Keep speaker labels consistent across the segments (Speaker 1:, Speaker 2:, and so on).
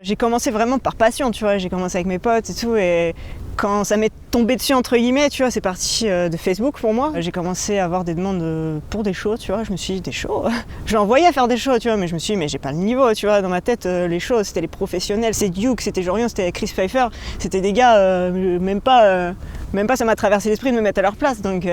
Speaker 1: J'ai commencé vraiment par passion, tu vois, j'ai commencé avec mes potes et tout, et quand ça m'est tombé dessus, entre guillemets, tu vois, c'est parti de Facebook pour moi. J'ai commencé à avoir des demandes pour des shows, tu vois, je me suis dit, des shows. Je l'envoyais à faire des shows, tu vois, mais je me suis dit, mais j'ai pas le niveau, tu vois, dans ma tête, les shows, c'était les professionnels, c'est Duke, c'était Jorian, c'était Chris Pfeiffer, c'était des gars, même pas ça m'a traversé l'esprit de me mettre à leur place, donc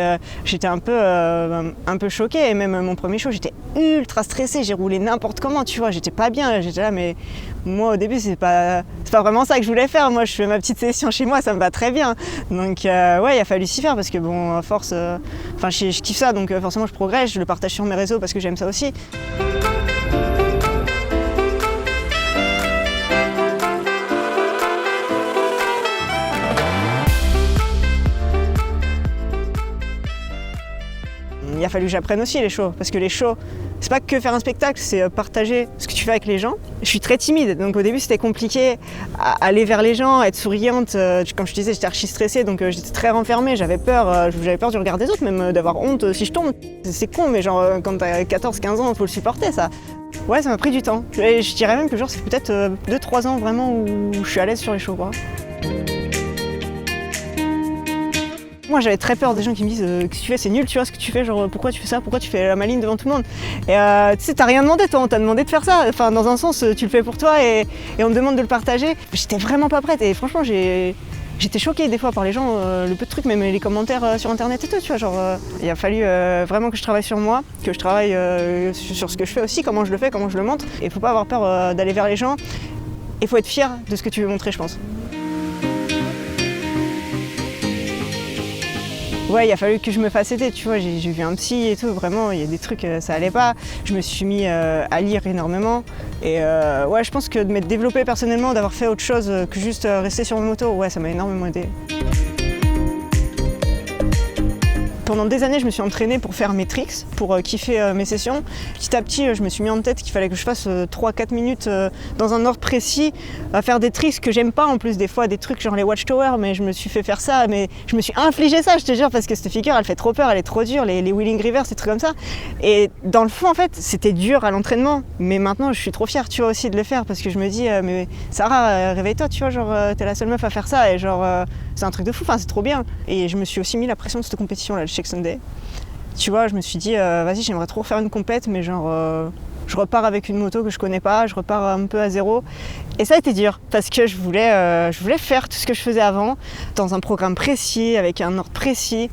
Speaker 1: j'étais un peu choquée, et même mon premier show, j'étais ultra stressée, j'ai roulé n'importe comment, tu vois, j'étais pas bien, j'étais là, mais moi au début, c'est pas vraiment ça que je voulais faire, moi je fais ma petite session chez moi, ça me va très bien. Donc ouais, il a fallu s'y faire parce que bon, à force, je kiffe ça, donc forcément je progresse, je le partage sur mes réseaux parce que j'aime ça aussi. Il a fallu que j'apprenne aussi les shows, parce que les shows, c'est pas que faire un spectacle, c'est partager ce que tu fais avec les gens. Je suis très timide, donc au début c'était compliqué à aller vers les gens, à être souriante. Comme je te disais, j'étais archi stressée, donc j'étais très renfermée, j'avais peur du regard des autres, même d'avoir honte si je tombe. C'est con, mais genre quand t'as 14-15 ans, il faut le supporter ça. Ouais, ça m'a pris du temps. Et je dirais même que genre c'est peut-être 2-3 ans vraiment où je suis à l'aise sur les shows, quoi. Moi j'avais très peur des gens qui me disent que tu fais c'est nul, tu vois ce que tu fais, genre pourquoi tu fais ça, pourquoi tu fais la maline devant tout le monde. Et tu sais, t'as rien demandé toi, on t'a demandé de faire ça, enfin dans un sens tu le fais pour toi et on te demande de le partager. J'étais vraiment pas prête et franchement j'étais choquée des fois par les gens, le peu de trucs, même les commentaires sur internet et tout, tu vois, genre il a fallu vraiment que je travaille sur moi, que je travaille sur ce que je fais aussi, comment je le fais, comment je le montre. Et faut pas avoir peur d'aller vers les gens, il faut être fier de ce que tu veux montrer, je pense. Ouais, il a fallu que je me fasse aider, tu vois, j'ai vu un psy et tout, vraiment, il y a des trucs, ça allait pas. Je me suis mis à lire énormément. Et ouais, je pense que de m'être développée personnellement, d'avoir fait autre chose que juste rester sur ma moto, ouais, ça m'a énormément aidé. Pendant des années, je me suis entraînée pour faire mes tricks, pour kiffer mes sessions. Petit à petit, je me suis mis en tête qu'il fallait que je fasse 3-4 minutes dans un ordre précis, à faire des tricks que j'aime pas en plus, des fois des trucs genre les Watchtower, mais je me suis fait faire ça, mais je me suis infligé ça, je te jure, parce que cette figure, elle fait trop peur, elle est trop dure, les wheeling reverse, des trucs comme ça. Et dans le fond, en fait, c'était dur à l'entraînement, mais maintenant, je suis trop fière, tu vois, aussi de le faire, parce que je me dis, mais Sarah, réveille-toi, tu vois, genre, t'es la seule meuf à faire ça, et genre, c'est un truc de fou, enfin, c'est trop bien. Et je me suis aussi mis la pression de cette compétition-là, Sunday. Tu vois, je me suis dit, vas-y, j'aimerais trop faire une compète, mais genre, je repars avec une moto que je connais pas, je repars un peu à zéro. Et ça a été dur, parce que je voulais faire tout ce que je faisais avant, dans un programme précis, avec un ordre précis.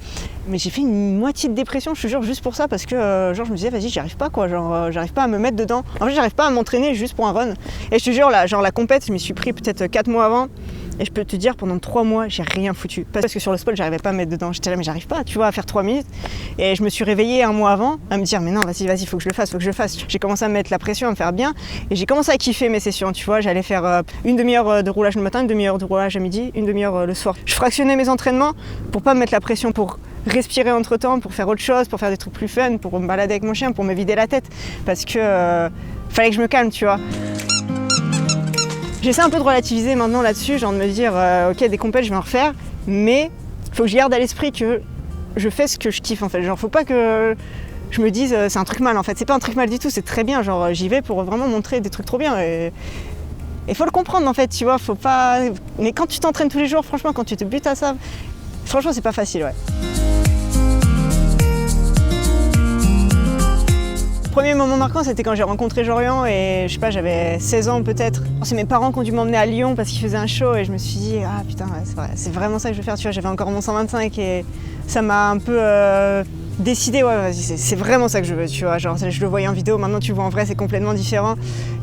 Speaker 1: Mais j'ai fait une moitié de dépression, je te jure, juste pour ça, parce que genre, je me disais, vas-y, j'y arrive pas, quoi, genre, j'arrive pas à me mettre dedans. En fait, j'arrive pas à m'entraîner juste pour un run. Et je te jure, là, genre, la compète, je m'y suis pris peut-être 4 mois avant. Et je peux te dire, pendant 3 mois, j'ai rien foutu. Parce que sur le spot, j'arrivais pas à me mettre dedans. J'étais là, mais j'arrive pas, tu vois, à faire 3 minutes. Et je me suis réveillée un mois avant, à me dire, mais non, vas-y, faut que je le fasse. J'ai commencé à me mettre la pression, à me faire bien. Et j'ai commencé à kiffer mes sessions, tu vois. J'allais faire une demi-heure de roulage le matin, une demi-heure de roulage à midi, une demi-heure le soir. Je fractionnais mes entraînements pour pas me mettre la pression, pour respirer entre temps, pour faire autre chose, pour faire des trucs plus fun, pour me balader avec mon chien, pour me vider la tête. Parce que fallait que je me calme, tu vois. J'essaie un peu de relativiser maintenant là-dessus, genre de me dire ok, des compètes je vais en refaire, mais faut que je garde à l'esprit que je fais ce que je kiffe en fait. Genre faut pas que je me dise c'est un truc mal en fait, c'est pas un truc mal du tout, c'est très bien, genre j'y vais pour vraiment montrer des trucs trop bien et faut le comprendre en fait, tu vois, faut pas. Mais quand tu t'entraînes tous les jours, franchement, quand tu te butes à ça, franchement c'est pas facile, ouais. Le premier moment marquant, c'était quand j'ai rencontré Jorian et je sais pas, j'avais 16 ans peut-être. C'est mes parents qui ont dû m'emmener à Lyon parce qu'ils faisaient un show et je me suis dit ah putain, ouais, c'est vrai, c'est vraiment ça que je veux faire, tu vois, j'avais encore mon 125 et ça m'a un peu décidé, ouais, vas-y, c'est vraiment ça que je veux, tu vois, genre je le voyais en vidéo, maintenant tu le vois en vrai, c'est complètement différent.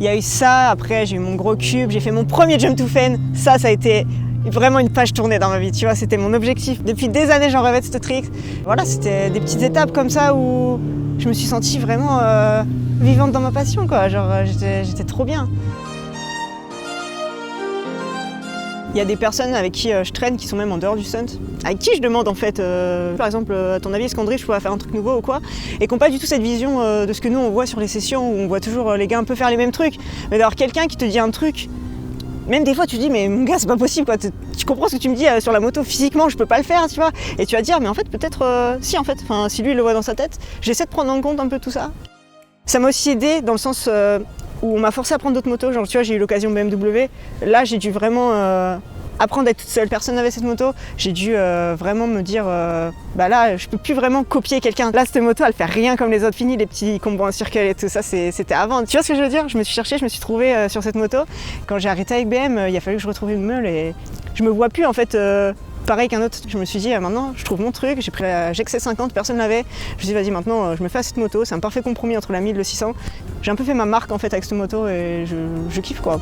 Speaker 1: Il y a eu ça, après j'ai eu mon gros cube, j'ai fait mon premier jump to fan, ça a été vraiment une page tournée dans ma vie, tu vois, c'était mon objectif. Depuis des années, j'en rêvais de ce trick. Voilà, c'était des petites étapes comme ça où je me suis sentie vraiment vivante dans ma passion, quoi. Genre, j'étais trop bien. Il y a des personnes avec qui je traîne qui sont même en dehors du stunt, avec qui je demande en fait, par exemple, à ton avis, est-ce qu'André, je pourrais faire un truc nouveau ou quoi, et qui n'ont pas du tout cette vision de ce que nous on voit sur les sessions où on voit toujours les gars un peu faire les mêmes trucs, mais d'avoir quelqu'un qui te dit un truc. Même des fois tu dis mais mon gars c'est pas possible quoi, tu comprends ce que tu me dis sur la moto, physiquement je peux pas le faire, tu vois, et tu vas dire mais en fait peut-être si en fait, si lui il le voit dans sa tête, j'essaie de prendre en compte un peu tout ça. Ça m'a aussi aidé dans le sens où où on m'a forcé à prendre d'autres motos. Genre, tu vois, j'ai eu l'occasion BMW. Là, j'ai dû vraiment apprendre à être toute seule. Personne n'avait cette moto. J'ai dû vraiment me dire, bah là, je peux plus vraiment copier quelqu'un. Là, cette moto, elle fait rien comme les autres. Fini les petits combos en circle et tout ça, c'était avant. Tu vois ce que je veux dire? Je me suis cherchée, je me suis trouvée sur cette moto. Quand j'ai arrêté avec BM, il a fallu que je retrouve une meule et je me vois plus en fait. Pareil qu'un autre, je me suis dit maintenant je trouve mon truc, j'ai pris la GXC50, personne l'avait. Je me suis dit vas-y maintenant je me fais à cette moto, c'est un parfait compromis entre la 1000 et le 600. J'ai un peu fait ma marque en fait avec cette moto et je kiffe quoi.